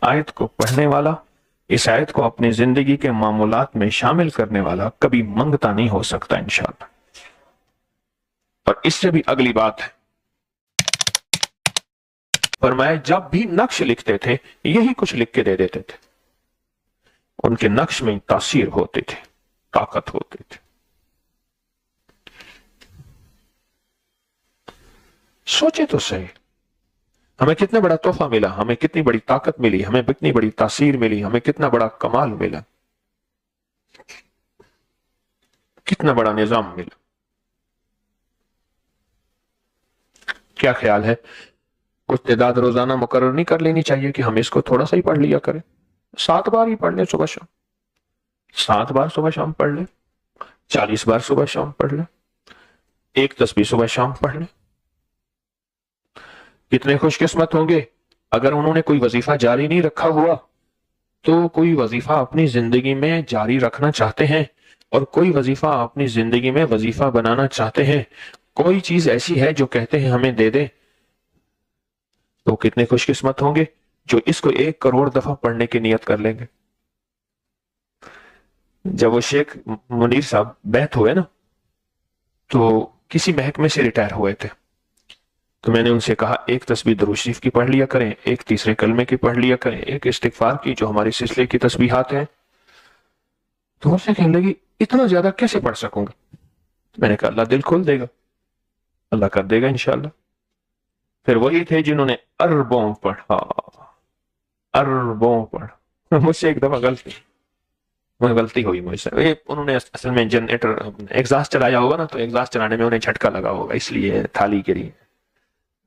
आयत को पढ़ने वाला, इस आयत को अपनी जिंदगी के मामूलात में शामिल करने वाला कभी मंगता नहीं हो सकता इंशाअल्लाह। और इससे भी अगली बात है, फरमाया जब भी नक्श लिखते थे यही कुछ लिख के दे देते थे। उनके नक्श में तासीर होती थी, ताकत होती थी। सोचे तो सही, हमें कितना बड़ा तोहफा मिला, हमें कितनी बड़ी ताकत मिली, हमें कितनी बड़ी तासीर मिली, हमें कितना बड़ा कमाल मिला, कितना बड़ा निजाम मिला। क्या ख्याल है, कुछ तादाद रोजाना मुकर्रर नहीं कर लेनी चाहिए कि हम इसको थोड़ा सा ही पढ़ लिया करें? 7 बार ही पढ़ ले सुबह शाम, 7 बार सुबह शाम पढ़ ले, 40 बार सुबह शाम पढ़ ले, एक तस्बीह सुबह शाम पढ़ ले। कितने खुशकिस्मत होंगे अगर उन्होंने कोई वजीफा जारी नहीं रखा हुआ, तो कोई वजीफा अपनी जिंदगी में जारी रखना चाहते हैं और कोई वजीफा अपनी जिंदगी में वजीफा बनाना चाहते हैं, कोई चीज ऐसी है जो कहते हैं हमें दे दे, तो कितने खुशकिस्मत होंगे जो इसको 1 करोड़ दफा पढ़ने की नियत कर लेंगे। जब वो शेख मुनीर साहब बैत हुए ना, तो किसी महकमे से रिटायर हुए थे, तो मैंने उनसे कहा एक तस्बीह दरूद शरीफ की पढ़ लिया करें, एक तीसरे कलमे की पढ़ लिया करें, एक इस्तिगफार की जो हमारी सिलसिले की तस्बीहात हैं। तो मुझसे कहने लगी इतना ज्यादा कैसे पढ़ सकूंगा? मैंने कहा अल्लाह दिल खोल देगा, अल्लाह कर देगा इंशाअल्लाह। फिर वही थे जिन्होंने अरबों पढ़ा, अरबों पढ़ा। मुझसे एक दफा गलती हुई मुझसे, उन्होंने असल में जनरेटर एग्जॉस्ट चलाया होगा ना, तो एग्जॉस्ट चलाने में उन्हें झटका लगा होगा, इसलिए थाली गिरी।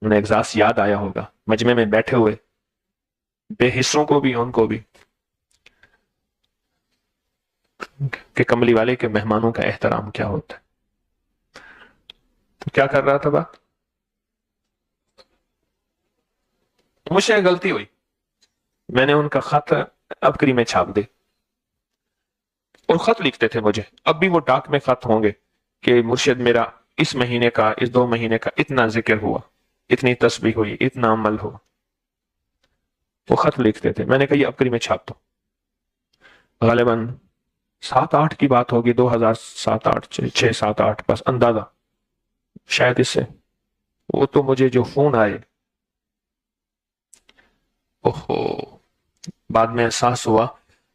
उन्हें एग्जॉस्ट याद आया होगा मजमे में बैठे हुए बेहिस्सों को भी, उनको भी, कि कमली वाले के मेहमानों का एहतराम क्या होता है। तो क्या कर रहा था बात, मुझसे गलती हुई, मैंने उनका खत अबकरी में छाप दे, और खत लिखते थे मुझे, अब भी वो डाक में खत होंगे कि मुर्शिद मेरा इस महीने का, इस 2 महीने का इतना जिक्र हुआ, इतनी तस्बीह हुई, इतना अमल हुआ, वो खत लिखते थे। मैंने कहा ये अबकरी में छाप दो। गालिबन 7-8 की बात होगी, 2007-8, 6-7-8 बस अंदाजा शायद इससे। वो तो मुझे जो फोन आए, ओहो, बाद में एहसास हुआ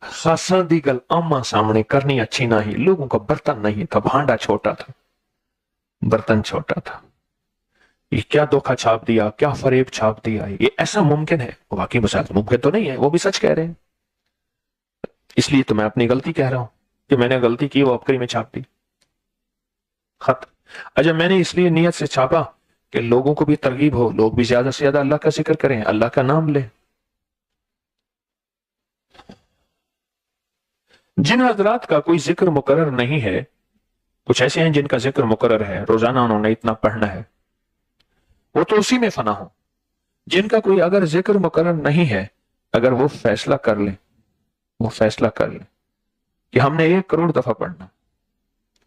खासा दी गल आमा सामने करनी अच्छी नहीं, लोगों का बर्तन नहीं था, भांडा छोटा था, बर्तन छोटा था। ये क्या धोखा छाप दिया, क्या फरेब छाप दिया, ये ऐसा मुमकिन है? वाकई मुसाद मुमकिन तो नहीं है, वो भी सच कह रहे हैं। इसलिए तो मैं अपनी गलती कह रहा हूं कि मैंने गलती की, वो अबकरी में छाप दी खत। अच्छा, मैंने इसलिए नियत से छापा कि लोगों को भी तरगीब हो, लोग भी ज्यादा से ज्यादा अल्लाह का जिक्र करें, अल्लाह का नाम लें। जिन हजरात का कोई जिक्र मुकर्रर नहीं है, कुछ ऐसे हैं जिनका जिक्र मुकर्रर है, रोजाना उन्होंने इतना पढ़ना है, वो तो उसी में फना हो। जिनका कोई अगर जिक्र मुकर्रर नहीं है, अगर वो फैसला कर ले, वो फैसला कर ले कि हमने 1 करोड़ दफा पढ़ना,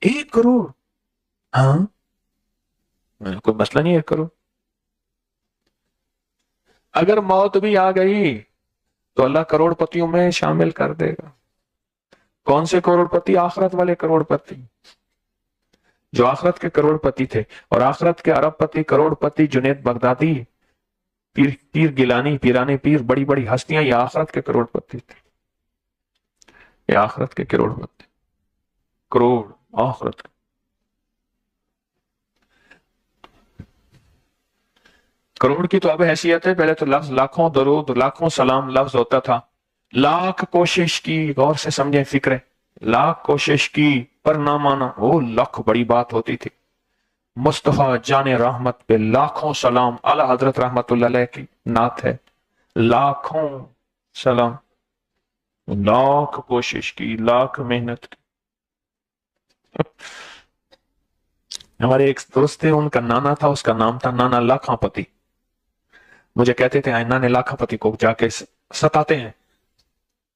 1 करोड़, हाँ कोई मसला नहीं 1 करोड़। अगर मौत भी आ गई तो अल्लाह करोड़पतियों में शामिल कर देगा। कौन से करोड़पति? आखिरत वाले करोड़पति, जो आखिरत के करोड़पति थे। और आखिरत के अरबपति, करोड़पति, जुनैद बगदादी, पीर गिलानी, पीराने पीर, बड़ी बड़ी हस्तियां, ये आखिरत के करोड़पति थे, ये आखिरत के करोड़पति, करोड़ आखिरत के। करोड़ की तो अब हैसियत है, पहले तो लफ्ज लाखों दरूद, लाखों सलाम लफ्ज होता था। लाख कोशिश की, गौर से समझें फिक्र, लाख कोशिश की पर ना माना, वो लाख बड़ी बात होती थी। मुस्तफा जाने रहमत पे लाखों सलाम, आला हजरत रहमतुल्लाह अलैह की नात है, लाखों सलाम, लाख कोशिश की, लाख मेहनत की। हमारे एक दोस्त थे, उनका नाना था, उसका नाम था नाना लाखापति। मुझे कहते थे नाने लाखापति को जाके सताते हैं।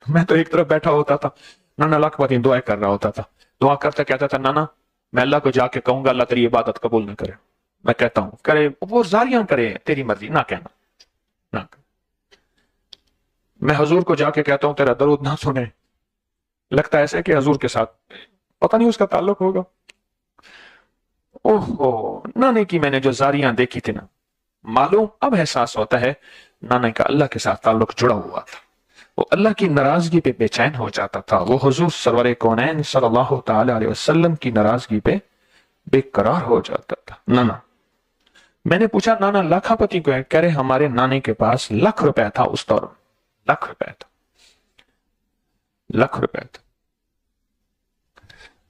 मैं तो एक तरफ बैठा होता था, नाना लाखापति दुआ कर रहा होता था, दुआ करता कहता था नाना मैं अल्लाह को जाके कहूंगा अल्लाह तेरी इबादत कबूल न करे। मैं कहता हूं करे, वो जारियां करे, तेरी मर्जी, ना कहना ना कर। मैं हुजूर को जाके कहता हूं तेरा दरूद ना सुने, लगता है ऐसे कि हुजूर के साथ पता नहीं उसका ताल्लुक होगा। ओहो, नाने की मैंने जो जारियां देखी थी ना, मालूम अब एहसास होता है नाना का अल्लाह के साथ ताल्लुक जुड़ा हुआ था। वो अल्लाह की नाराजगी पे बेचैन हो जाता था, वो हुजूर सरवरे कौनैन सल्लल्लाहु ताला अलैहि वसल्लम की नाराजगी पे बेकरार हो जाता था। नाना, मैंने पूछा नाना लाखापति को है? कह रहे हमारे नाने के पास लाख रुपया था उस दौर में, लाख रुपया था, लाख रुपया था।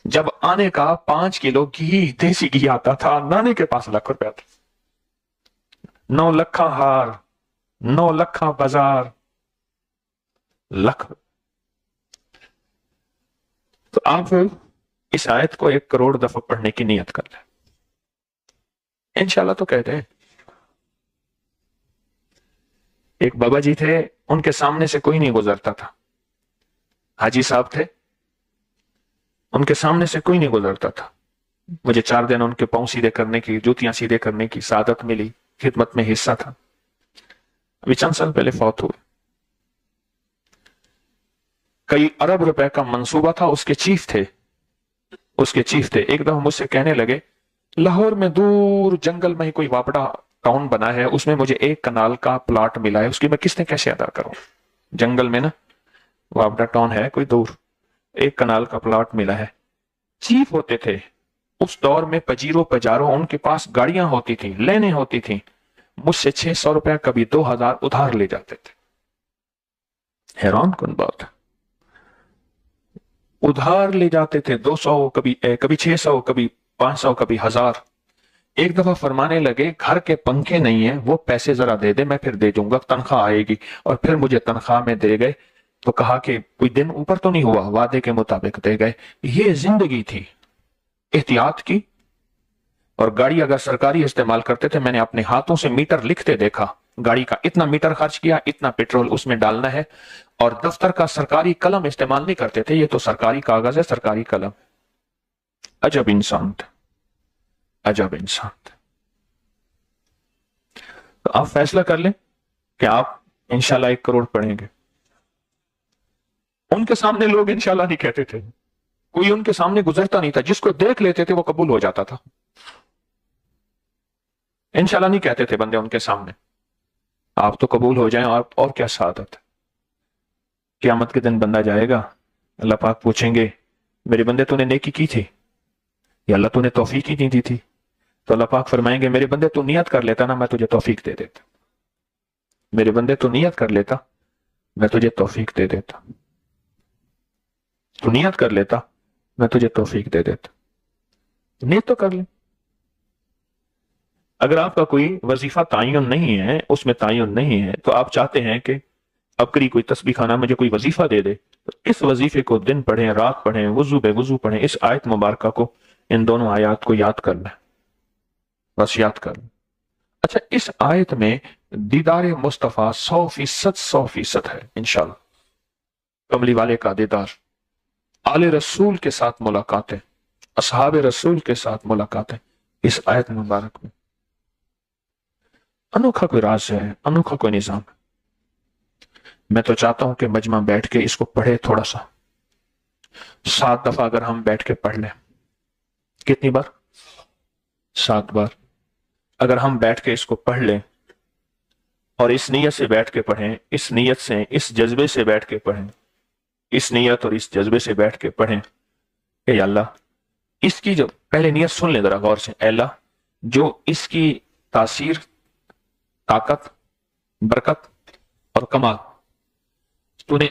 जब आने का 5 किलो घी, देसी घी आता था, नाने के पास लाख रुपया था। 9 लखा हार, 9 लखा बाजार, लख। तो आप इस आयत को 1 करोड़ दफा पढ़ने की नियत कर लें, इंशाल्लाह। तो कहते हैं एक बाबा जी थे, उनके सामने से कोई नहीं गुजरता था। हाजी साहब थे, उनके सामने से कोई नहीं गुजरता था। मुझे 4 दिन उनके पांव सीधे करने की, जूतियां सीधे करने की सादत मिली, खिदमत में हिस्सा था। अभी चंद साल पहले फौत हुए। कई अरब रुपए का मंसूबा था, उसके चीफ थे, एक दफा मुझसे कहने लगे लाहौर में दूर जंगल में ही कोई वापड़ा टाउन बना है, उसमें मुझे 1 कनाल का प्लॉट मिला है, उसकी मैं किस्तें कैसे अदा करूं? जंगल में ना वापड़ा टाउन है कोई दूर, 1 कनाल का प्लॉट मिला है। चीफ होते थे उस दौर में, पजीरो पजारो, उनके पास गाड़ियां होती थी, लेने होती थी। मुझसे 600 रुपया, कभी 2000 उधार ले जाते थे। हैरान कौन बात है, उधार ले जाते थे 200, कभी 600, कभी 500, कभी 1000। एक दफा फरमाने लगे घर के पंखे नहीं है, वो पैसे जरा दे दे, मैं फिर दे दूंगा, तनख्वाह आएगी। और फिर मुझे तनख्वाह में दे गए। तो कहा कि कोई दिन ऊपर तो नहीं हुआ, वादे के मुताबिक दे गए। ये जिंदगी थी एहतियात की। और गाड़ी अगर सरकारी इस्तेमाल करते थे, मैंने अपने हाथों से मीटर लिखते देखा, गाड़ी का इतना मीटर खर्च किया, इतना पेट्रोल उसमें डालना है। और दफ्तर का सरकारी कलम इस्तेमाल नहीं करते थे, ये तो सरकारी कागज है, सरकारी कलम। अजब इंसान थे, अजब इंसान थे। तो आप फैसला कर लें कि आप इंशाल्लाह 1 करोड़ पढ़ेंगे। उनके सामने लोग इंशाल्लाह नहीं कहते थे, कोई उनके सामने गुजरता नहीं था, जिसको देख लेते थे वो कबूल हो जाता था। इंशाल्लाह नहीं कहते थे बंदे उनके सामने, आप तो कबूल हो जाएं। और क्या सादत है। क़यामत के दिन बंदा जाएगा, अल्लाह पाक पूछेंगे मेरे बंदे तूने नेकी की थी या अल्लाह तूने तौफीक ही नहीं दी थी? तो अल्लाह पाक फरमाएंगे मेरे बंदे तू नियत कर लेता ना, मैं तुझे तौफीक दे देता। मेरे बंदे तू नियत कर लेता, मैं तुझे तौफीक दे देता। तू नियत कर लेता, मैं तुझे तौफीक दे देता। नियत तो कर ले। अगर आपका कोई वजीफा तायन नहीं है, उसमें तायन नहीं है, तो आप चाहते हैं कि अब करी कोई तस्बीह खाना मुझे कोई वजीफा दे दे, तो इस वजीफे को दिन पढ़ें, रात पढ़ें, वजू बे वजू पढ़ें, इस आयत मुबारका को, इन दोनों आयत को याद कर लें, बस याद कर लें। अच्छा, इस आयत में दीदार मुस्तफ़ा 100% है इंशाल्लाह। कमली वाले का दीदार, आले रसूल के साथ मुलाकातें, असहाब रसूल के साथ मुलाकातें, इस आयत मुबारक में अनोखा कोई राज है, अनोखा कोई निजाम है। मैं तो चाहता हूं कि मजमा बैठ के इसको पढ़े, थोड़ा सा 7 दफा अगर हम बैठ के पढ़ लें। कितनी बार? 7 बार। अगर हम बैठ के इसको पढ़ लें और इस नीयत से बैठ के पढ़ें, इस नीयत से, इस जज्बे से बैठ के पढ़ें, इस नीयत और इस जज्बे से बैठ के पढ़ें कि अल्लाह इसकी, जो पहले नीयत सुन ले जरा गौर से, अल्लाह जो इसकी तासीर, ताकत, बरकत और कमाल तूने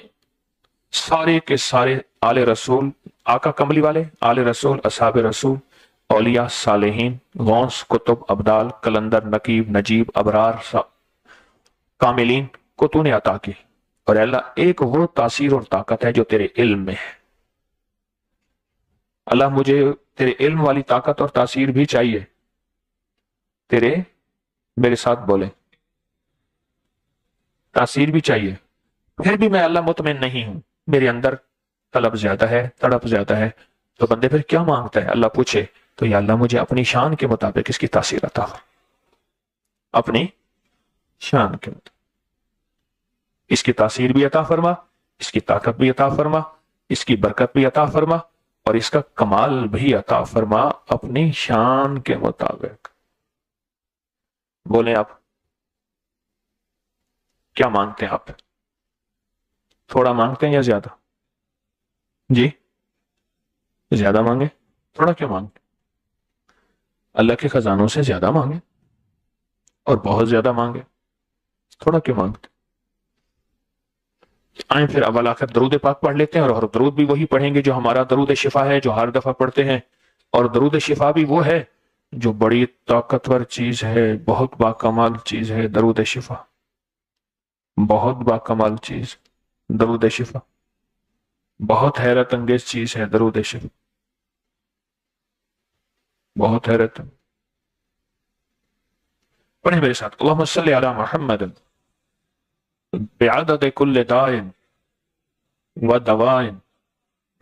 सारे के सारे आले रसूल, आका कमली वाले, आले रसूल, असहाब रसूल, औलिया, सालेहीन, गौस, कुतुब, अब्दाल, कलंदर, नकीब, नजीब, अबरार, कामिलीन को तूने अता की। और अल्लाह एक वो तासीर और ताकत है जो तेरे इल्म में है। अल्लाह मुझे तेरे इल्म वाली ताकत और तासीर भी चाहिए। तेरे, मेरे साथ बोले, तासीर भी चाहिए। फिर भी मैं अल्लाह मुतमिन नहीं हूं, मेरे अंदर तलब ज्यादा है, तड़प ज्यादा है। तो बंदे फिर क्या मांगता है? अल्लाह पूछे तो या अल्लाह मुझे अपनी शान के मुताबिक इसकी तासीर अता, अपनी शान के मुताबिक। इसकी तासीर भी अता फरमा, इसकी ताकत भी अता फरमा, इसकी बरकत भी अता फरमा, और इसका कमाल भी अता फरमा अपनी शान के मुताबिक। बोले आप क्या मांगते हैं? आप थोड़ा मांगते हैं या ज्यादा? जी, ज्यादा मांगे? थोड़ा क्यों मांगे? अल्लाह के खजानों से ज्यादा मांगे और बहुत ज्यादा मांगे, थोड़ा क्यों मांगते? आए फिर अव्वल आखिर दरूद पाक पढ़ लेते हैं, और दरूद भी वही पढ़ेंगे जो हमारा दरूद शिफा है, जो हर दफा पढ़ते हैं। और दरूद शिफा भी वो है जो बड़ी ताकतवर चीज है, बहुत बाकमाल चीज है दरूद शिफा, बहुत बाकमाल चीज दरूद शिफा, बहुत हैरत अंगेज चीज है दरूद शिफा, बहुत हैरत। पढ़े मेरे साथ, अल्लाहुम्मा सल्ली अला मुहम्मद बिअदद कुल्ल दाइन व दवाइन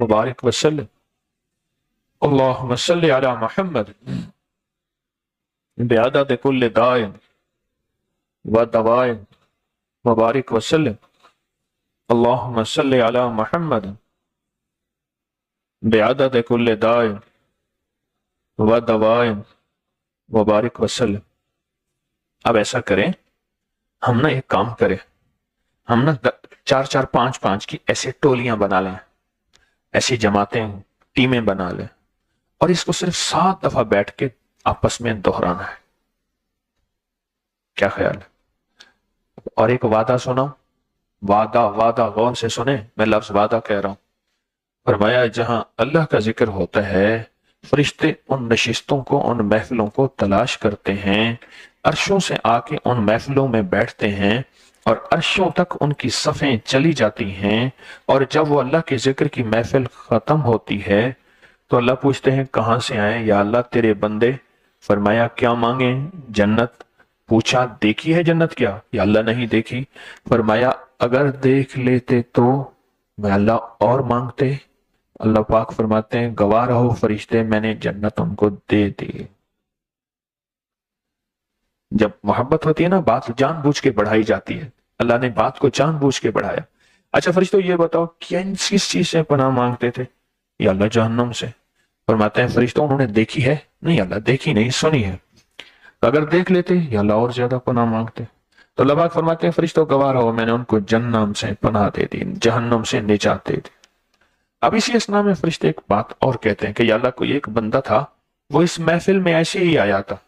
मुबारक वसल्लम। अल्लाहुम्मा सल्ली अला मुहम्मद बिअदद कुल्ल दाइन व दवाइन मुबारक वसल्लम। अल्लाहुम्मा सल्ली अला मुहम्मद बिअदद कुल्ल दाइन व दवाइन मुबारक वसल्लम। अब ऐसा करें, हम ना एक काम करें, हम ना 4-4, 5-5 की ऐसे टोलियां बना लें, ऐसी जमातें, टीमें बना लें, और इसको सिर्फ 7 दफा बैठ के आपस में दोहराना है। क्या ख्याल है? और एक वादा सुनाओ, वादा, वादा गौर से सुने, मैं लफ्ज वादा कह रहा हूं। फरमाया जहां अल्लाह का जिक्र होता है, फरिश्ते उन नशिस्तों को, उन महफिलों को तलाश करते हैं, अर्शों से आके उन महफिलों में बैठते हैं, और अर्शों तक उनकी सफ़ें चली जाती हैं। और जब वो अल्लाह के जिक्र की महफिल खत्म होती है तो अल्लाह पूछते हैं कहां से आए? या अल्लाह तेरे बंदे। फरमाया क्या मांगे? जन्नत। पूछा देखी है जन्नत क्या? या अल्लाह नहीं देखी। फरमाया अगर देख लेते तो? मैं अल्लाह और मांगते। अल्लाह पाक फरमाते हैं गवाह रहो फरिश्ते, मैंने जन्नत उनको दे दी। जब मोहब्बत होती है ना, बात जानबूझ के बढ़ाई जाती है। अल्लाह ने बात को जानबूझ के बढ़ाया। अच्छा फरिश्तों ये बताओ किस चीज से पनाह मांगते थे? या अल्लाह जहन्नम से। फरमाते हैं फरिश्तों उन्होंने देखी है? नहीं अल्लाह देखी नहीं, सुनी है। तो अगर देख लेते या अल्लाह और ज्यादा पनाह मांगते। तो अल्लाह पाक फरमाते हैं फरिश्तों गवाह रहो, मैंने उनको जन्नम से पनाह दे दी, जहन्नम से निजात दे दी। अब इसी असना में फरिश्ते एक बात और कहते हैं कि या अल्लाह कोई एक बंदा था, वो इस महफिल में ऐसे ही आया था,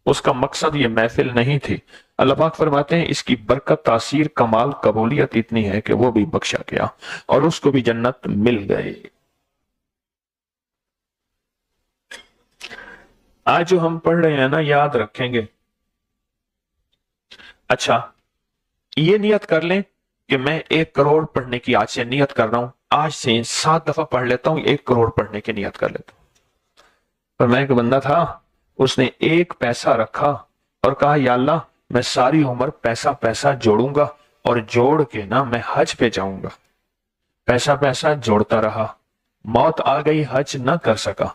उसका मकसद ये महफिल नहीं थी। अल्लाह पाक फरमाते हैं इसकी बरकत, तासीर, कमाल, कबूलियत इतनी है कि वो भी बख्शा गया और उसको भी जन्नत मिल गई। आज जो हम पढ़ रहे हैं ना, याद रखेंगे। अच्छा ये नियत कर लें कि मैं 1 करोड़ पढ़ने की आज से नियत कर रहा हूं, आज से 7 दफा पढ़ लेता हूं, 1 करोड़ पढ़ने की नियत कर लेता हूं। पर मैं एक बंदा था, उसने 1 पैसा रखा और कहा या अल्लाह मैं सारी उम्र पैसा पैसा जोड़ूंगा और जोड़ के ना मैं हज पे जाऊंगा। पैसा पैसा जोड़ता रहा, मौत आ गई, हज ना कर सका।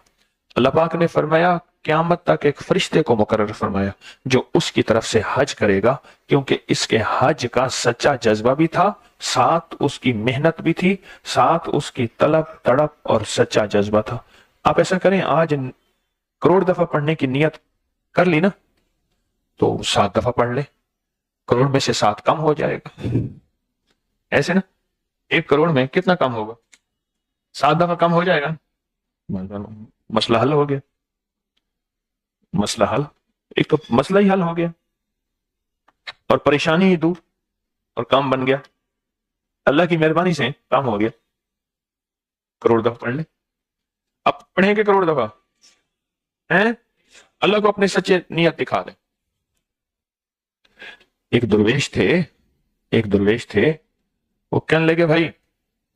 अल्लाह पाक ने फरमाया क़यामत तक एक फरिश्ते को मुकर्रर फरमाया जो उसकी तरफ से हज करेगा, क्योंकि इसके हज का सच्चा जज्बा भी था, साथ उसकी मेहनत भी थी, साथ उसकी तलब तड़प और सच्चा जज्बा था। आप ऐसा करें, आज करोड़ दफा पढ़ने की नियत कर ली ना, तो 7 दफा पढ़ ले, करोड़ में से 7 कम हो जाएगा। ऐसे ना 1 करोड़ में कितना कम होगा? 7 दफा कम हो जाएगा, मसला हल हो गया। मसला हल, एक तो मसला ही हल हो गया और परेशानी ही दूर और काम बन गया। अल्लाह की मेहरबानी से काम हो गया। करोड़ दफा पढ़ ले। अब पढ़ेंगे करोड़ दफा हैं, अल्लाह को अपने सच्चे नियत दिखा दे। एक दुर्वेश थे, वो कहने लगे भाई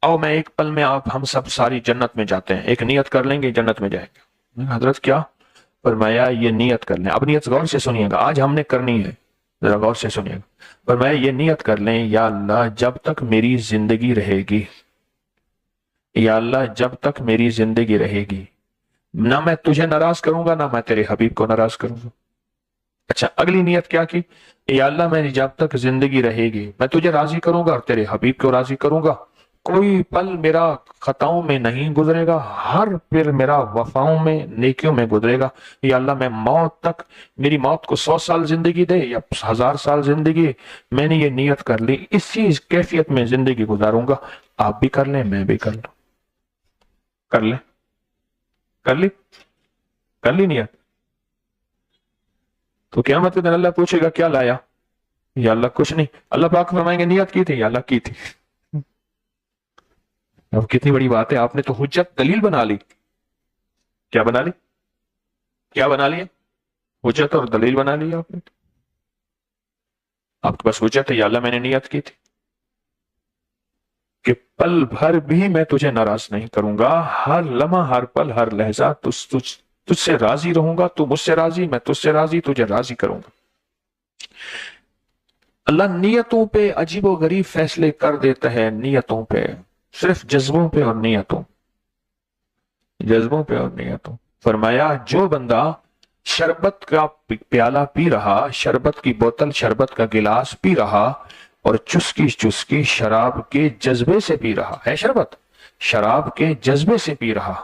आओ मैं एक पल में आप हम सब सारी जन्नत में जाते हैं, एक नियत कर लेंगे जन्नत में जाएंगे। हजरत क्या? फरमाया ये नियत कर लें। अब नियत गौर से सुनिएगा, आज हमने करनी है, जरा गौर से सुनिएगा। फरमाया ये नियत कर लें या अल्लाह जब तक मेरी जिंदगी रहेगी, या अल्लाह जब तक मेरी जिंदगी रहेगी, ना मैं तुझे नाराज करूंगा ना मैं तेरे हबीब को नाराज करूंगा। اچھا اگلی نیت کیا کی؟ یا اللہ میری جب تک زندگی رہے گی میں تجھے راضی کروں گا اور تیرے حبیب کو راضی کروں گا، کوئی پل میرا خطاؤں میں نہیں گزرے گا، ہر پل میرا وفاؤں میں نیکیوں میں گزرے گا۔ یا اللہ میں موت تک، میری موت کو 100 سال زندگی دے یا 1000 سال زندگی، میں نے یہ نیت کر لی، اسی کیفیت میں زندگی گزاروں گا۔ آپ بھی کر لیں، میں بھی کر لوں، کر لیں، کر لی، کر لی نیت۔ تو قیامت کے دن اللہ پوچھے گا کیا لایا؟ یا اللہ کچھ نہیں۔ اللہ پاک فرمائیں گے نیت کی تھی؟ یا اللہ کی تھی۔ اب کتنی بڑی بات ہے، آپ نے تو حجت دلیل بنا لی۔ کیا بنا لی؟ کیا بنا لیا؟ حجت اور دلیل بنا لی آپ نے۔ آپ کے پاس حجت ہے، یا اللہ میں نے نیت کی تھی کہ پل بھر بھی میں تجھے ناراض نہیں کروں گا، ہر لمحہ، ہر پل، ہر لہجہ تجھ سے راضی رہوں گا، تو مجھ سے راضی، میں تجھ سے راضی، تجھے راضی کروں گا۔ اللہ نیتوں پہ عجیب و غریب فیصلے کر دیتا ہے، نیتوں پہ، صرف جذبوں پہ اور نیتوں، جذبوں پہ اور نیتوں۔ فرمایا جو بندہ شربت کا پیالہ پی رہا، شربت کی بوتل، شربت کا گلاس پی رہا اور چسکی چسکی شراب کے جذبے سے پی رہا ہے، شربت شراب کے جذبے سے پی رہا،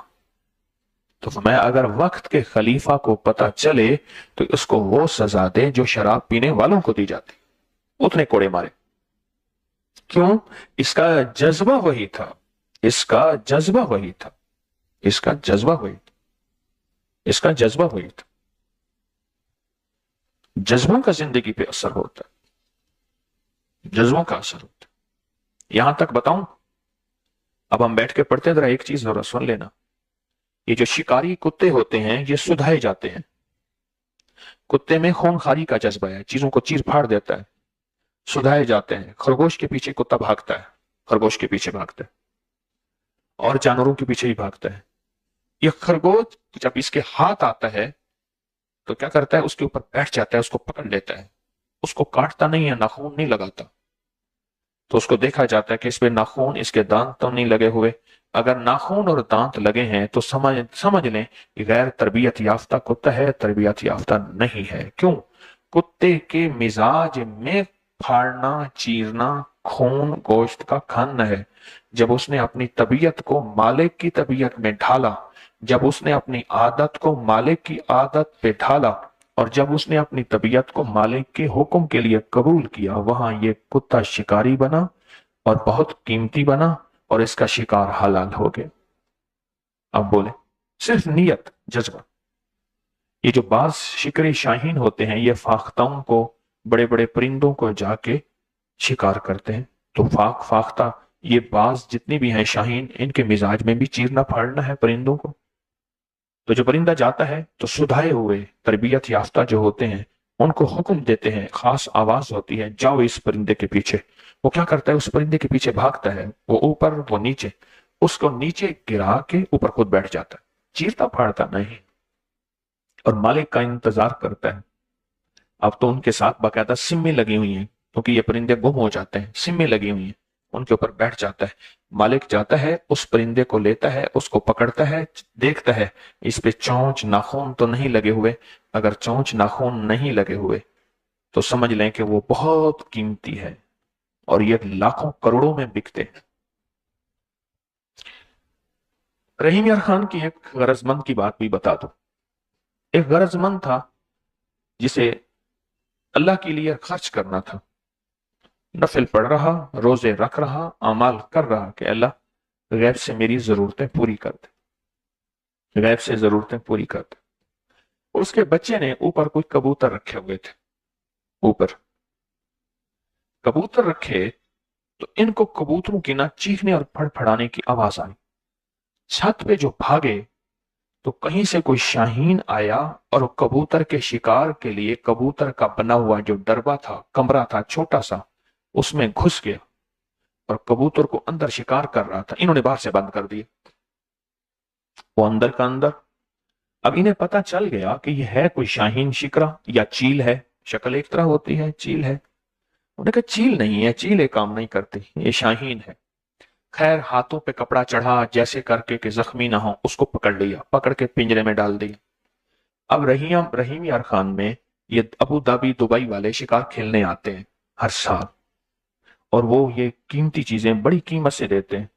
تو فرمایا اگر وقت کے خلیفہ کو پتہ چلے تو اس کو وہ سزا دے جو شراب پینے والوں کو دی جاتی، اتنے کوڑے مارے۔ کیوں؟ اس کا جذبہ وہی تھا، اس کا جذبہ وہی تھا، اس کا جذبہ وہی تھا، اس کا جذبہ وہی تھا۔ جذبوں کا زندگی پہ اثر ہوتا ہے، جذبوں کا اثر ہوتا ہے۔ یہاں تک بتاؤں، اب ہم بیٹھ کے پڑھتے ہیں، ذرا ایک چیز ذرا سن لینا، یہ جو شکاری کتے ہوتے ہیں یہ سدھائے جاتے ہیں، کتے میں خونخواری کا جذبہ ہے، چیزوں کو چیر پھاڑ دیتا ہے، سدھائے جاتے ہیں۔ خرگوش کے پیچھے کتا بھاگتا ہے، خرگوش کے پیچھے بھاگتا ہے، اور جانوروں کے پیچھے ہی بھاگتا ہے۔ یہ خرگوش جب اس کے ہاتھ آتا ہے تو کیا کرتا ہے؟ اس کے اوپر بیٹھ جاتا ہے، اس کو پکڑ لیتا ہے، اس کو کاٹتا نہیں ہے، ناخون نہیں لگاتا، تو اس کو دیکھا جاتا ہے کہ اس پہ ناخون، اس کے دانت تو نہیں لگے ہوئے، اگر ناخون اور دانت لگے ہیں تو سمجھ لیں کہ غیر تربیت یافتہ کتا ہے، تربیت یافتہ نہیں ہے۔ کیوں؟ کتے کے مزاج میں پھاڑنا، چیرنا، خون گوشت کا کھانا ہے۔ جب اس نے اپنی طبیعت کو مالک کی طبیعت میں ڈھالا، جب اس نے اپنی عادت کو مالک کی عادت پہ ڈھالا، اور جب اس نے اپنی طبیعت کو مالک کے حکم کے لیے قبول کیا، وہاں یہ کتا شکاری بنا اور بہت قیمتی بنا، اور اس کا شکار حلال ہو گیا۔ اب بولے، صرف نیت، جذبہ۔ یہ جو بعض شکری شاہین ہوتے ہیں، یہ فاختوں کو، بڑے بڑے پرندوں کو جا کے شکار کرتے ہیں، تو فاختہ یہ بعض جتنی بھی ہیں شاہین، ان کے مزاج میں بھی چیرنا پھاڑنا ہے پرندوں کو۔ تو جو پرندہ جاتا ہے تو سدھائے ہوئے تربیت یافتہ جو ہوتے ہیں ان کو حکم دیتے ہیں، خاص آواز ہوتی ہے، جاؤ اس پرندے کے پیچھے۔ وہ کیا کرتا ہے؟ اس پرندے کے پیچھے بھاگتا ہے، وہ اوپر وہ نیچے، اس کو نیچے گرا کے اوپر خود بیٹھ جاتا ہے، چیرتا پھاڑتا نہیں، اور مالک کا انتظار کرتا ہے۔ اب تو ان کے ساتھ باقاعدہ سمیں لگی ہوئی ہیں، کیونکہ یہ پرندے گم ہو جاتے ہیں، سمیں لگی ہوئی ہیں، ان کے اوپر بیٹھ جاتا ہے۔ مالک جاتا ہے، اس پرندے کو لیتا ہے، اس کو پکڑتا ہے، دیکھتا ہے اس پہ چونچ ناخون تو نہیں لگے ہوئے، اگر چونچ ناخون نہیں لگے ہوئے تو سمجھ لیں کہ وہ بہت قیمتی ہے، اور یہ لاکھوں کروڑوں میں بکتے ہیں۔ رحیم یار خان کی ایک غرض مند کی بات بھی بتا دو۔ ایک غرض مند تھا جسے اللہ کے لیے خرچ کرنا تھا، نفل پڑھ رہا، روزے رکھ رہا، اعمال کر رہا کہ اللہ غیب سے میری ضرورتیں پوری کر دے، غیب سے ضرورتیں پوری کر دے۔ اس کے بچے نے اوپر کوئی کبوتر رکھے ہوئے تھے، اوپر کبوتر رکھے تو ان کو کبوتروں کی نہ چیخنے اور پھڑ پھڑانے کی آواز آئی۔ چھت پہ جو بھاگے تو کہیں سے کوئی شاہین آیا اور کبوتر کے شکار کے لیے کبوتر کا بنا ہوا جو ڈربا تھا، کمرہ تھا چھوٹا سا، اس میں گھس گیا اور کبوتر کو اندر شکار کر رہا تھا۔ انہوں نے باہر سے بند کر دیا، وہ اندر کا اندر۔ اب انہیں پتا چل گیا کہ یہ ہے کوئی شاہین شکرا یا چیل ہے، شکل ایک طرح ہوتی ہے، چیل ہے۔ انہوں نے کہا چیل نہیں ہے، چیل ایک کام نہیں کرتی، یہ شاہین ہے۔ خیر ہاتھوں پہ کپڑا چڑھا جیسے کر کے کہ زخمی نہ ہو، اس کو پکڑ لیا، پکڑ کے پنجرے میں ڈال دیا۔ اب رحیم یار خان میں ये अबू धाबी दुबई वाले शिकार खेलने आते हैं हर साल, और वो ये कीमती चीजें बड़ी कीमत से देते हैं।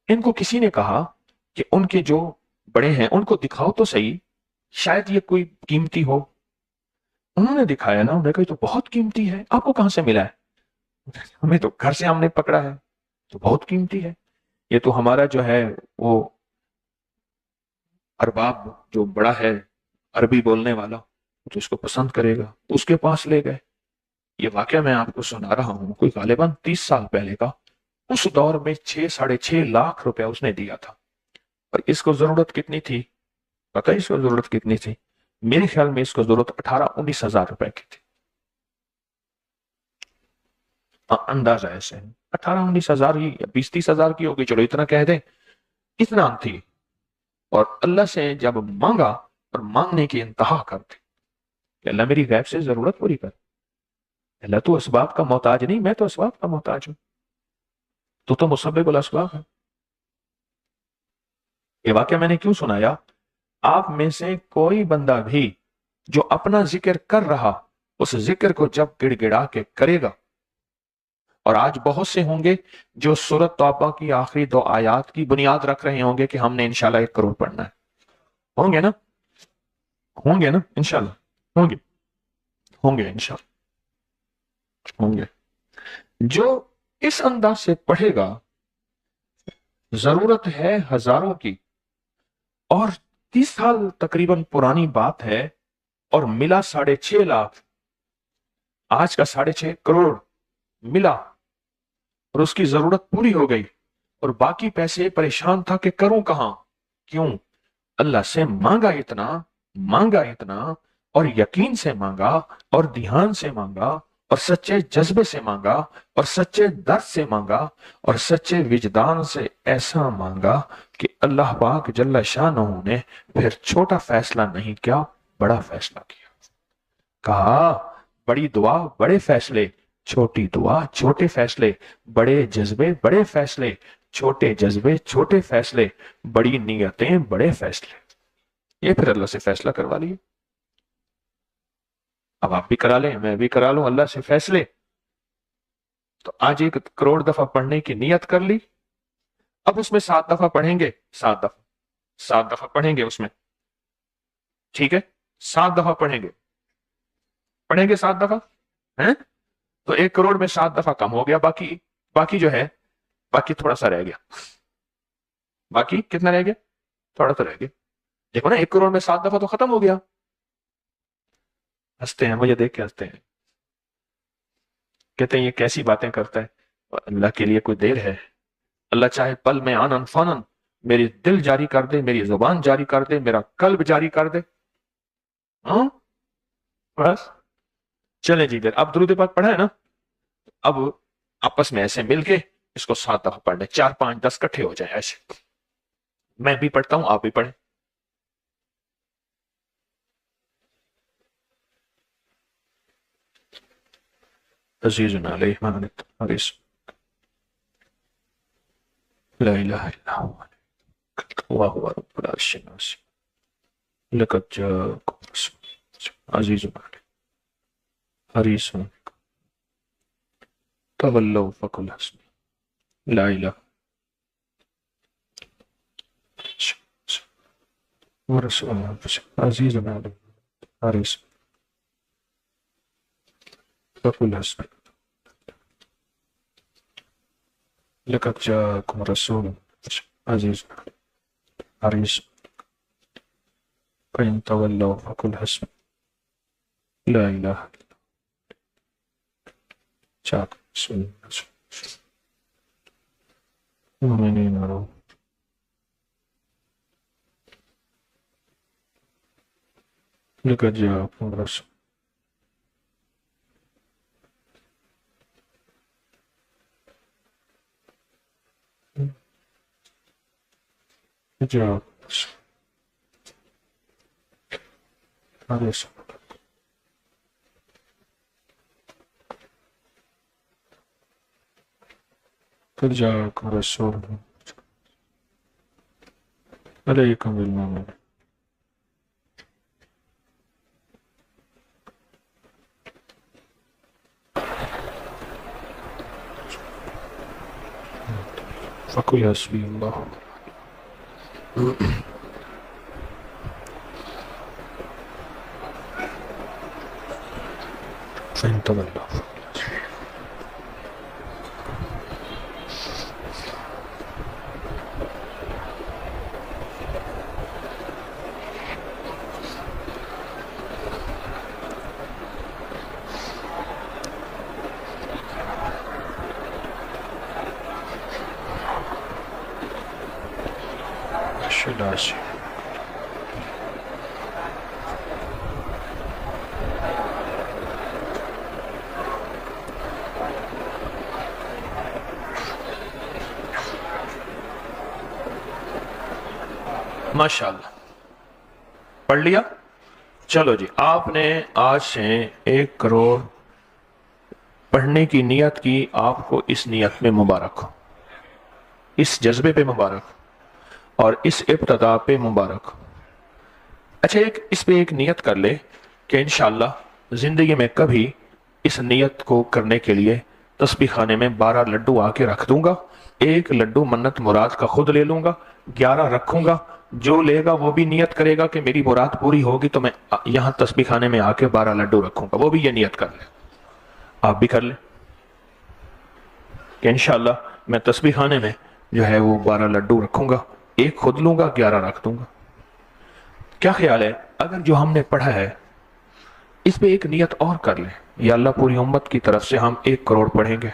इनको किसी ने कहा कि उनके जो बड़े हैं उनको दिखाओ तो सही, शायद ये कोई कीमती हो। उन्होंने दिखाया ना, उन्होंने कहा "ये तो बहुत कीमती है, आपको कहां से मिला है"। हमें तो घर से हमने पकड़ा है, तो बहुत कीमती है। ये तो हमारा जो है वो अरबाब जो बड़ा है, अरबी बोलने वाला, तो इसको पसंद करेगा, तो उसके पास ले गए। ये वाकया मैं आपको सुना रहा हूं, कोई गालिबन 30 साल पहले का। उस दौर में 6 साढ़े 6 लाख रुपया उसने दिया था। और इसको जरूरत कितनी थी पता है? इसको जरूरत कितनी थी? मेरे ख्याल में इसको जरूरत 18-19 हजार रुपए की थी। अंदाजा ऐसे है, 18-19 हजार ही, 20-30 हजार की होगी, चलो इतना कह दें, इतना थी। और अल्लाह से जब मांगा, और मांगने की इंतहा कर दी कि अल्लाह मेरी गैब से जरूरत पूरी कर। अल्लाह तू असबाब का मोहताज नहीं, मैं तो असबाब का मोहताज हूं, तू तो मुसब्बिबुल असबाब है। ये वाक्य मैंने क्यों सुनाया? आप में से कोई बंदा भी जो अपना जिक्र कर रहा, उस जिक्र को जब गिड़गिड़ा के करेगा, और आज बहुत से होंगे जो सूरत तौबा की आखिरी 2 आयात की बुनियाद रख रहे होंगे कि हमने इंशाल्लाह 1 करोड़ पढ़ना है। होंगे ना? होंगे ना? इंशाल्लाह होंगे, होंगे इंशाल्लाह होंगे। जो इस अंदाज से पढ़ेगा, जरूरत है हजारों की, और 30 साल तकरीबन पुरानी बात है, और मिला 6.5 लाख, आज का 6.5 करोड़ मिला, और उसकी जरूरत पूरी हो गई, और बाकी पैसे परेशान था कि करूं कहां। क्यों? अल्लाह से मांगा इतना, और यकीन से मांगा, और ध्यान से मांगा, और सच्चे जज्बे से मांगा, और सच्चे दर्द से मांगा, और सच्चे विजदान से ऐसा मांगा कि अल्लाह पाक जल्ला शाह ने फिर छोटा फैसला नहीं किया, बड़ा फैसला किया। कहा बड़ी दुआ बड़े फैसले, छोटी दुआ छोटे फैसले, बड़े जज्बे बड़े फैसले, छोटे जज्बे छोटे फैसले, बड़ी नीयतें बड़े फैसले। ये फिर अल्लाह से फैसला करवा लिए। अब आप भी करा लें, मैं भी करा लूं अल्लाह से फैसले। तो आज 1 करोड़ दफा पढ़ने की नियत कर ली, अब उसमें 7 दफा पढ़ेंगे, 7 दफा, 7 दफा पढ़ेंगे उसमें, ठीक है? 7 दफा पढ़ेंगे, पढ़ेंगे 7 दफा, है? तो 1 करोड़ में 7 दफा कम हो गया, बाकी बाकी जो है, बाकी थोड़ा सा रह गया। बाकी कितना रह गया? थोड़ा सा रह गया। देखो ना, 1 करोड़ में 7 दफा तो खत्म हो गया। हंसते हैं, मुझे देख के हंसते हैं, कहते हैं ये कैसी बातें करता है। और अल्लाह के लिए कोई देर है? अल्लाह चाहे पल में आनन फानन मेरी दिल जारी कर दे, मेरी जुबान जारी कर दे, मेरा कल्ब जारी कर दे। हाँ, बस चले जी। देर अब दुरूद पाक पढ़ा है ना, अब आपस में ऐसे मिलके इसको 7 दफा पढ़ने, 4 5 10 इकट्ठे हो जाए ऐसे। मैं भी पढ़ता हूं, आप भी पढ़ें। अजीजुन अलैहि मा अनित्तुम हरीस ला इलाहा इल्ला हुवा व हुवा रब्बुल अर्शिल अज़ीम लक़द जाअकुम रसूलुन अज़ीज़ुन अलैहि हरीसुन तवल्लौ फकुल हस्बी ला इलाहा व रसूलुन अज़ीज़ुन अलैहि हरीसुन फकुल हस्बी लक़द जाअकुम रसूलुन अज़ीज़ुन हरीसुन फ़इन तवल्लौ फकुल हस्बी ला इलाहा जाअकुम रसूलुन मुमिनीन लक़द जाअकुम रसूलुन जाअकुम हरीसुन قد جاءكم رسول عليكم بالمؤمنين फकुल हस्बी अल्लाह फ़इन तवल्लौ। माशाअल्लाह, पढ़ लिया। चलो जी, आपने आज से 1 करोड़ पढ़ने की नियत की। आपको इस नियत में मुबारक हो, इस जज्बे पे मुबारक और इस इब्तिदा पे मुबारक। अच्छा, इस पे एक नियत कर ले कि इंशाअल्लाह जिंदगी में कभी इस नियत को करने के लिए तस्बीह खाने में 12 लड्डू आके रख दूंगा। 1 लड्डू मन्नत मुराद का खुद ले लूंगा, 11 रखूंगा। जो लेगा वो भी नियत करेगा कि मेरी मुराद पूरी होगी तो मैं यहां तस्बीह खाने में आके 12 लड्डू रखूंगा। वो भी ये नियत कर ले, आप भी कर ले कि इंशाअल्लाह मैं तस्बीह खाने में जो है वो 12 लड्डू रखूंगा, 1 खुद लूंगा, 11 रख दूंगा। क्या ख्याल है अगर जो हमने पढ़ा है इस पे एक नियत और कर ले, या अल्लाह पूरी उम्मत की तरफ से हम 1 करोड़ पढ़ेंगे,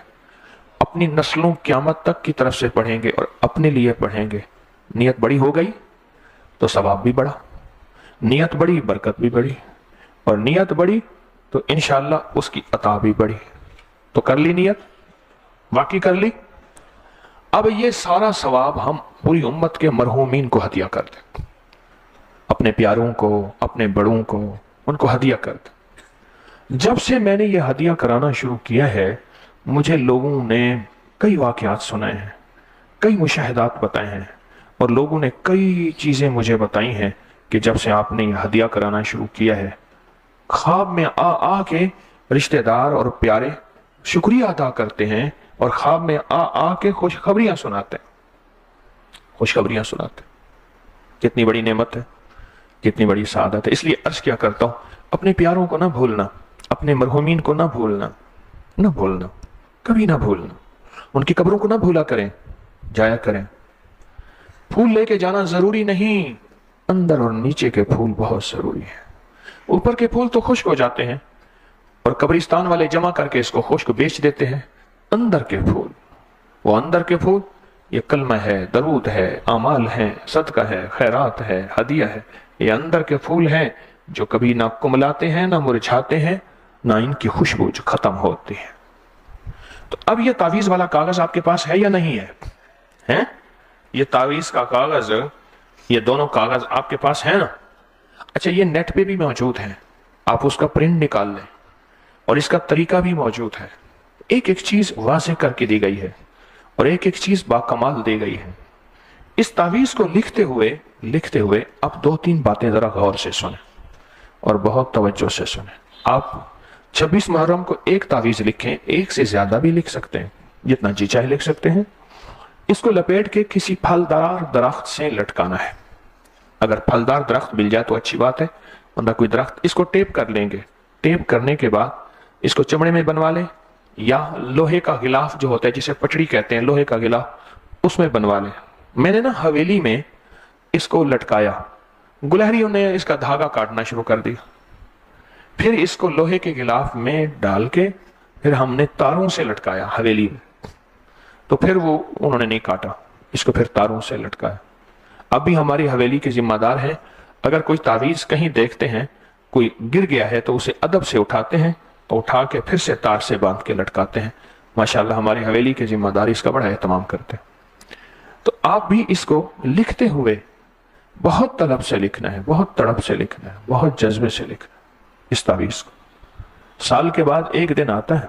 अपनी नस्लों क़यामत तक की तरफ से पढ़ेंगे और अपने लिए पढ़ेंगे। नियत बड़ी हो गई तो सवाब भी बढ़ा, नियत बड़ी बरकत भी बढ़ी, और नियत बड़ी तो इंशाअल्लाह उसकी अता भी बढ़ी। तो कर ली नियत, वाकई कर ली। अब ये सारा सवाब हम पूरी उम्मत के मरहूमीन को हदिया कर दें, अपने प्यारों को, अपने बड़ों को, उनको हदिया कर दें। जब से मैंने ये हदिया कराना शुरू किया है, मुझे लोगों ने कई वाकयात सुनाए हैं, कई मुशाहिदात बताए हैं, और लोगों ने कई चीजें मुझे बताई हैं कि जब से आपने ये हदिया कराना शुरू किया है, ख्वाब में आ के रिश्तेदार और प्यारे शुक्रिया अदा करते हैं, और ख्वाब में आ के खुशखबरियां सुनाते हैं, खुशखबरियां सुनाते हैं। कितनी बड़ी नेमत है, कितनी बड़ी सादत है। इसलिए अर्ज क्या करता हूं, अपने प्यारों को ना भूलना, अपने मरहूमीन को ना भूलना, ना भूलना, कभी ना भूलना। उनकी कब्रों को ना भूला करें, जाया करें। फूल लेके जाना जरूरी नहीं, अंदर और नीचे के फूल बहुत जरूरी है। ऊपर के फूल तो खुश्क हो जाते हैं और कब्रिस्तान वाले जमा करके इसको खुश्क बेच देते हैं। अंदर के फूल, वो अंदर के फूल, ये कलमा है, दरूद है, अमाल है, सदका है, खैरात है, हदिया है। ये अंदर के फूल हैं जो कभी ना कुमलाते हैं, ना मुरझाते हैं, ना इनकी खुशबू जो खत्म होती है। तो अब ये तावीज वाला कागज आपके पास है या नहीं है? हैं? ये तावीज का कागज, ये दोनों कागज आपके पास है ना? अच्छा, ये नेट पे भी मौजूद है, आप उसका प्रिंट निकाल लें, और इसका तरीका भी मौजूद है। एक एक चीज वाज़ेह करके दी गई है और एक एक चीज बाकमाल दी गई है। इस तावीज को लिखते हुए आप 2-3 बातें जरा गौर से सुने और बहुत तवज्जो से सुने। आप 26 मुहर्रम को एक तावीज लिखें, एक से ज्यादा भी लिख सकते हैं, जितना जी चाहे लिख सकते हैं। इसको लपेट के किसी फलदार दरख्त से लटकाना है। अगर फलदार दरख्त मिल जाए तो अच्छी बात है, वरना कोई दरख्त, इसको टेप कर लेंगे। टेप करने के बाद इसको चमड़े में बनवा लें, या लोहे का गिलाफ जो होता है, जिसे पटड़ी कहते हैं, लोहे का गिलाफ, उसमें बनवा लें। मैंने ना हवेली में इसको लटकाया, गुलहरियों ने इसका धागा काटना शुरू कर दिया, फिर इसको लोहे के गिलाफ में डाल के फिर हमने तारों से लटकाया हवेली में। तो फिर वो उन्होंने नहीं काटा, इसको फिर तारों से लटकाया। अभी हमारी हवेली के जिम्मेदार हैं, अगर कोई तावीज कहीं देखते हैं, कोई गिर गया है तो उसे अदब से उठाते हैं, तो उठा के फिर से तार से बांध के लटकाते हैं। माशाल्लाह हमारी हवेली के जिम्मेदार इसका बड़ा एहतमाम करते हैं। तो आप भी इसको लिखते हुए बहुत तलब से लिखना है, बहुत तड़प से लिखना है, बहुत जज्बे से लिखना है इस तावीज को। साल के बाद एक दिन आता है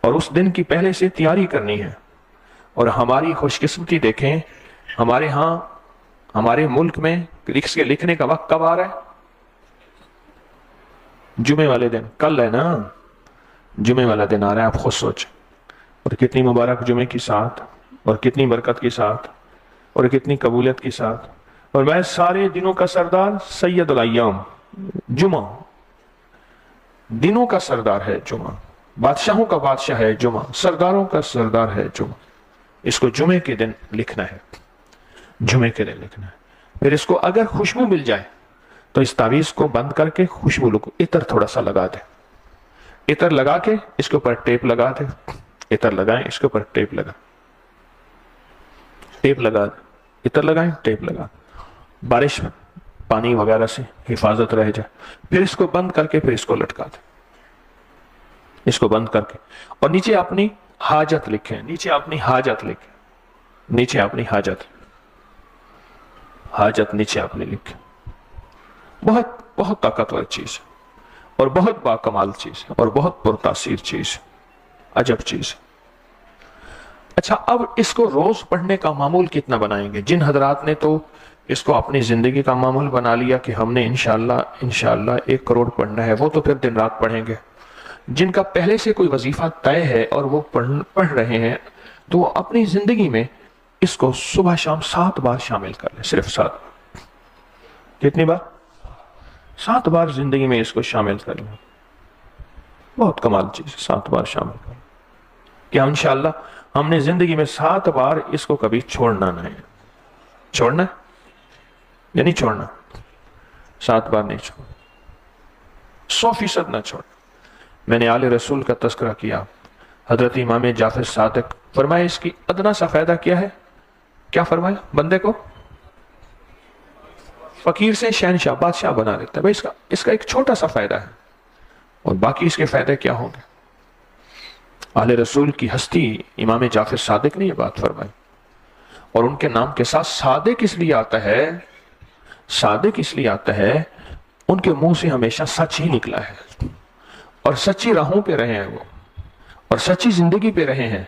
और उस दिन की पहले से तैयारी करनी है। और हमारी खुशकिस्मती देखें, हमारे यहाँ, हमारे मुल्क में इसके लिखने का वक्त कब आ रहा है? जुमे वाले दिन, कल है ना, जुमे वाला दिन आ रहा है। आप खुद सोच, और कितनी मुबारक जुमे की साथ, اور کتنی برکت کے ساتھ اور کتنی قبولیت کے ساتھ. اور میں سارے دنوں کا سردار سید الایام جمعہ، دنوں کا سردار ہے جمعہ، بادشاہوں کا بادشاہ ہے جمعہ، سرداروں کا سردار ہے جمعہ. اس کو جمعے کے دن لکھنا ہے، جمعے کے دن لکھنا ہے. پھر اس کو اگر خوشبو مل جائے تو اس تعویذ کو بند کر کے خوشبو لگو، عطر تھوڑا سا لگا دیں، عطر لگا کے اس کے اوپر ٹیپ لگا دیں، عطر لگائیں اس کے اوپر ٹیپ لگا، ٹیپ لگا دیں، عطر لگائیں ٹیپ لگا، بارش پانی وغیرہ سے حفاظت رہ جائے. پھر اس کو بند کر کے پھر اس کو لٹکا دیں، اس کو بند کر کے. اور نیچے اپنی حاجت لکھیں، نیچے اپنی حاجت لکھیں، نیچے اپنی حاجت، حاجت نیچے اپنی لکھیں. بہت بہت طاقتور چیز ہے اور بہت باکمال چیز ہے اور بہت پرتاثیر چیز ہے، عجب چیز ہے. اچھا، اب اس کو روز پڑھنے کا معمول کتنا بنائیں گے؟ جن حضرات نے تو اس کو اپنی زندگی کا معمول بنا لیا کہ ہم نے انشاءاللہ 1 کروڑ پڑھنا ہے، وہ تو پھر دن رات پڑھیں گے. جن کا پہلے سے کوئی وظیفہ طے ہے اور وہ پڑھ رہے ہیں تو وہ اپنی زندگی میں اس کو صبح شام 7 بار شامل کر لیں، صرف 7 بار. کتنی بار؟ 7 بار زندگی میں اس کو شامل کر لیں. بہت کمال چیز، 7 بار شامل کر لیں. کیا انشاءاللہ ہم نے زندگی میں 7 بار اس کو کبھی چھوڑنا نہیں. چھوڑنا یا نہیں چھوڑنا؟ 7 بار نہیں چھوڑنا، 100% نہ چھوڑنا. میں نے آل رسول کا تذکرہ کیا، حضرت امام جعفر صادق فرمایا اس کی ادنا سا فائدہ کیا ہے؟ کیا فرمایا؟ بندے کو فقیر سے شہنشاہ بادشاہ بنا دیتا ہے. بھائی اس کا ایک چھوٹا سا فائدہ ہے، اور باقی اس کے فائدے کیا ہوں گے؟ اہل رسول کی ہستی امام جعفر صادق نے یہ بات فرمائی. اور ان کے نام کے ساتھ صادق اس لیے آتا ہے، صادق اس لیے آتا ہے ان کے منہ سے ہمیشہ سچ ہی نکلا ہے، اور سچی راہوں پہ رہے ہیں وہ، اور سچی زندگی پہ رہے ہیں.